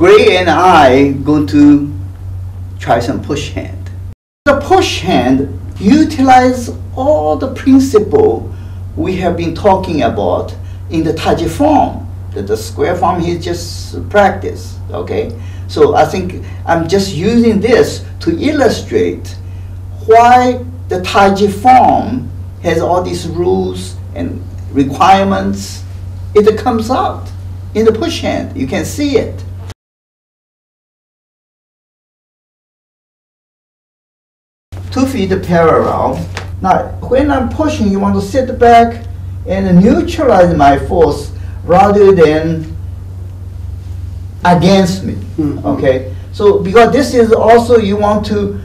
Gray and I going to try some push hand. The push hand utilize all the principle we have been talking about in the Taiji form. The square form is just practice, okay? So I think I'm just using this to illustrate why the Taiji form has all these rules and requirements. It comes out in the push hand. You can see it. Two feet parallel. Now, when I'm pushing, you want to sit back and neutralize my force rather than against me. Okay. So because this is also you want to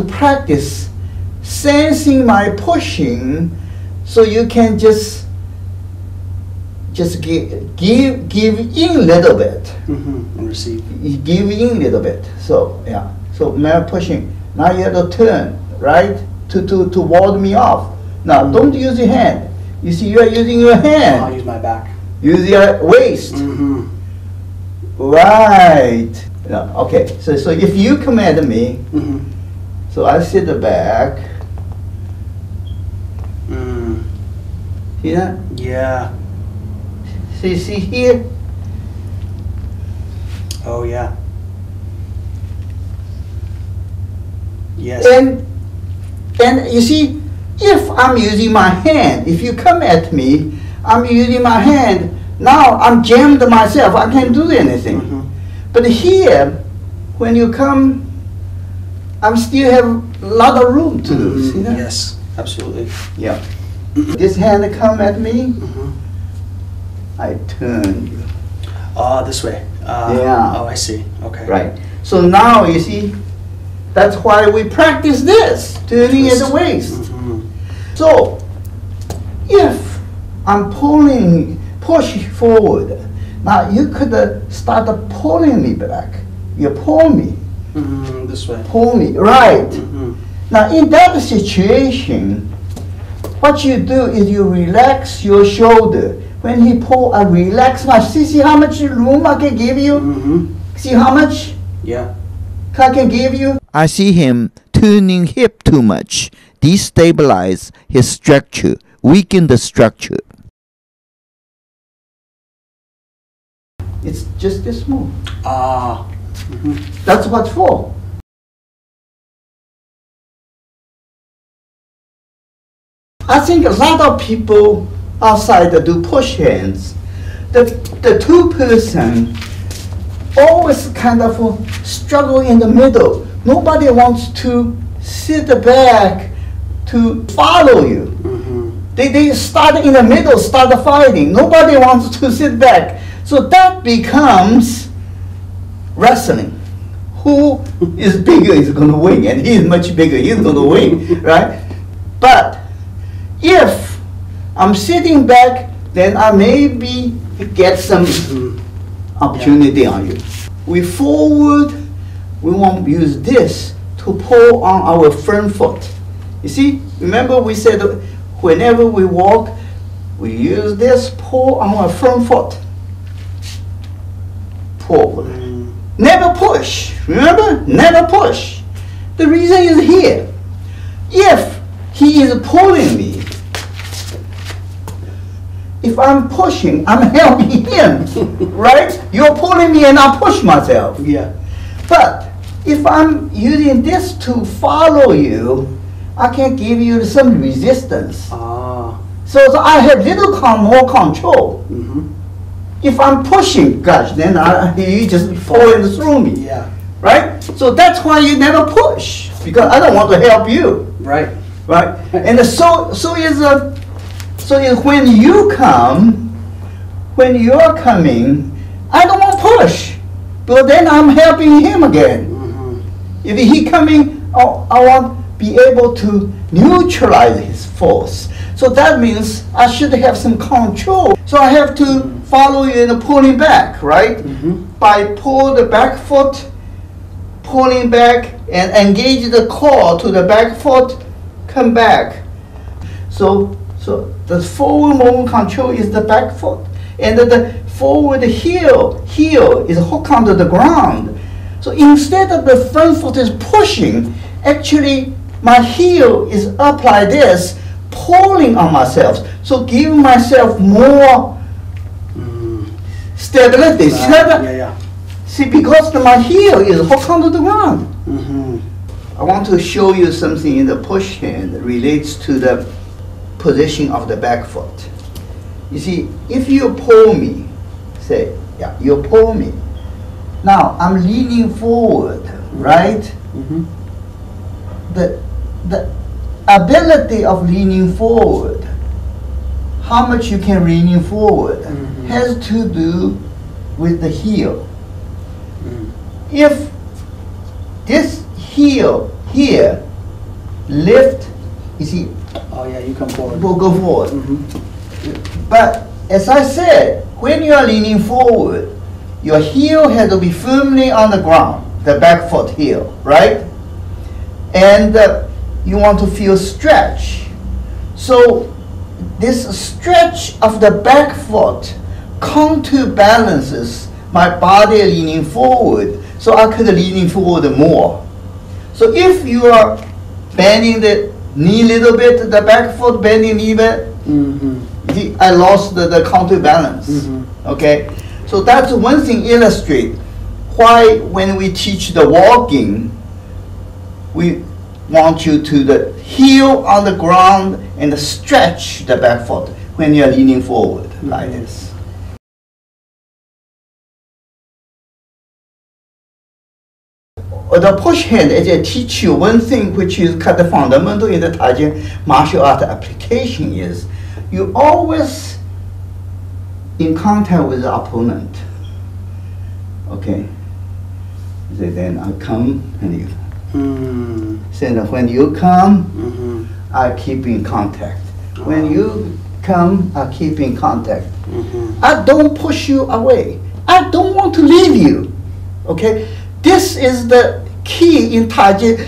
practice sensing my pushing, so you can just give in a little bit and receive. You give in a little bit. So yeah. So now pushing. Now you have to turn right to ward me off. Now don't use your hand. You see, you are using your hand. I'll use my back. Use your waist. Right. No, okay. So if you command me, so I sit back. See that? Yeah. See here? Oh yeah. Yes. And you see, if I'm using my hand, if you come at me, I'm using my hand. Now I'm jammed myself. I can't do anything. But here, when you come, I'm still have a lot of room to do. See that? Yes, absolutely. Yeah. This hand come at me, I turn you. This way. Yeah. Oh, I see. Okay. Right. So now you see, that's why we practice this, turning at the waist. So if I'm push forward, now you could start pulling me back. You pull me. This way. Pull me, right. Now in that situation, what you do is you relax your shoulder. When he pull, I relax my, see how much room I can give you? See how much? Yeah. I can give you? I see him turning hip too much, destabilize his structure, weaken the structure. It's just this move. That's what for. I think a lot of people outside that do push hands, the two person always kind of struggle in the middle. Nobody wants to sit back to follow you. They start in the middle, start fighting. Nobody wants to sit back. So that becomes wrestling. Who is bigger is going to win, and he is much bigger, he's going to win, right? But if I'm sitting back, then I maybe get some opportunity on you. We forward, we want to use this to pull on our front foot. You see, remember we said whenever we walk, we use this, pull on our front foot. Pull. Never push. Remember? Never push. The reason is here. If he is pulling me, if I'm pushing, I'm helping him, right? You're pulling me and I push myself. Yeah. But if I'm using this to follow you, I can give you some resistance. So I have little more control. If I'm pushing, gosh, then you just falling through me. Yeah. Right? So that's why you never push, because I don't want to help you. Right. Right? And so is when you come, when you're coming, I don't want to push, but then I'm helping him again. If he coming, I want to be able to neutralize his force. So that means I should have some control. So I have to follow you in pulling back, right? By pull the back foot, pulling back, and engage the core to the back foot, come back. So the forward movement control is the back foot, and the forward heel is hooked onto the ground. So instead of the front foot is pushing, actually my heel is up like this, pulling on myself. So give myself more stability. See that? Yeah. See, because my heel is hooked onto the ground. Mm-hmm. I want to show you something in the push hand that relates to the position of the back foot. You see, if you pull me, say, yeah, you pull me. Now I'm leaning forward, right? Mm-hmm. The ability of leaning forward, how much you can lean forward, has to do with the heel. If this heel here lift, you see, Oh yeah, you come forward. will go forward. Mm-hmm. But as I said, when you are leaning forward, your heel has to be firmly on the ground, the back foot heel, right? And you want to feel stretch. So this stretch of the back foot counterbalances my body leaning forward, so I could leaning forward more. So if you are bending the knee a little bit, the back foot bending knee bit, I lost the counterbalance. Okay, so that's one thing illustrate why when we teach the walking, we want you to the heel on the ground and stretch the back foot when you're leaning forward like this. The push hand, as I teach you one thing which is kind of fundamental in the Taijin martial art application is you always in contact with the opponent. Okay. So then I come and you. So then when you come, I keep in contact. When you come, I keep in contact. I don't push you away. I don't want to leave you. Okay. This is the key in Taijin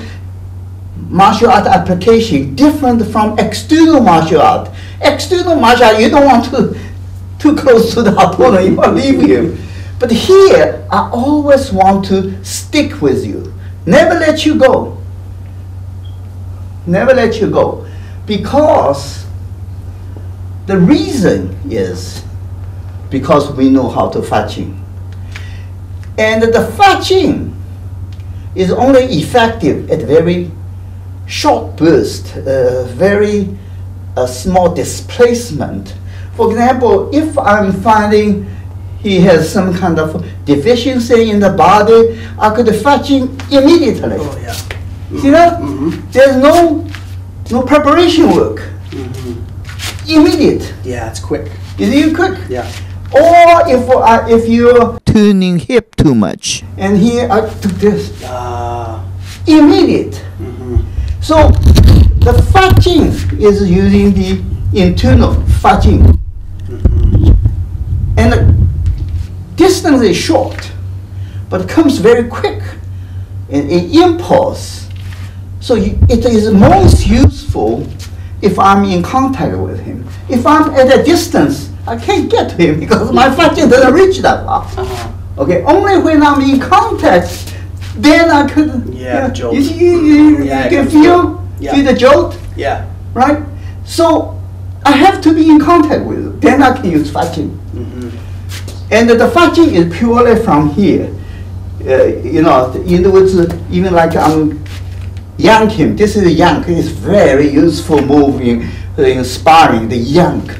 martial art application, different from external martial art. External martial art, you don't want to too close to the opponent, you want to leave him. But here, I always want to stick with you, never let you go. Never let you go. Because the reason is because we know how to fajin. And the fajin is only effective at very short burst, very small displacement. For example, if I'm finding he has some kind of deficiency in the body, I could fajin immediately. Oh yeah. See that? There's no preparation work. Immediate. Yeah, it's quick. Is it quick? Yeah. Or if you're turning hip too much, and here I took this, immediate. So the fajin is using the internal fajin, and the distance is short, but it comes very quick, an impulse. So it is most useful if I'm in contact with him. If I'm at a distance, I can't get to him because my fajin doesn't reach that far. Okay, only when I'm in contact, then I could. Yeah, jolt. You can feel the jolt. Yeah. Right. So I have to be in contact with it. Then I can use fajin. And the fajin is purely from here. In other words, even like I'm yanking. This is a yank. It's very useful move in sparring. The yank.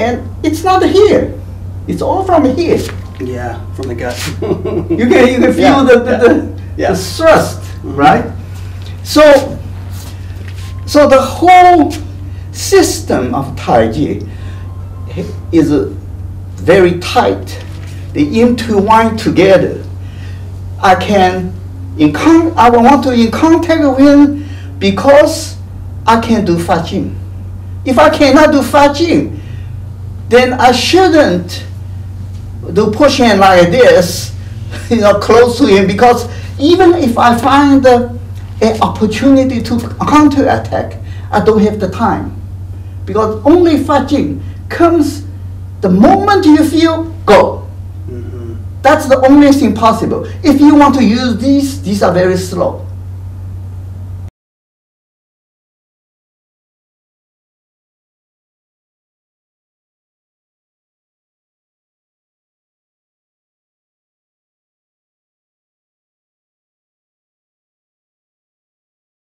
And it's not here. It's all from here. Yeah, from the gut. You can feel the thrust, right? So the whole system of Taiji is very tight. They intertwine together. I want to in contact with him because I can do fajin. If I cannot do fajin, then I shouldn't do push hand like this, close to him, because even if I find an opportunity to counterattack, I don't have the time. Because only fajin comes The moment you feel, go. Mm-hmm. That's the only thing possible. If you want to use these are very slow.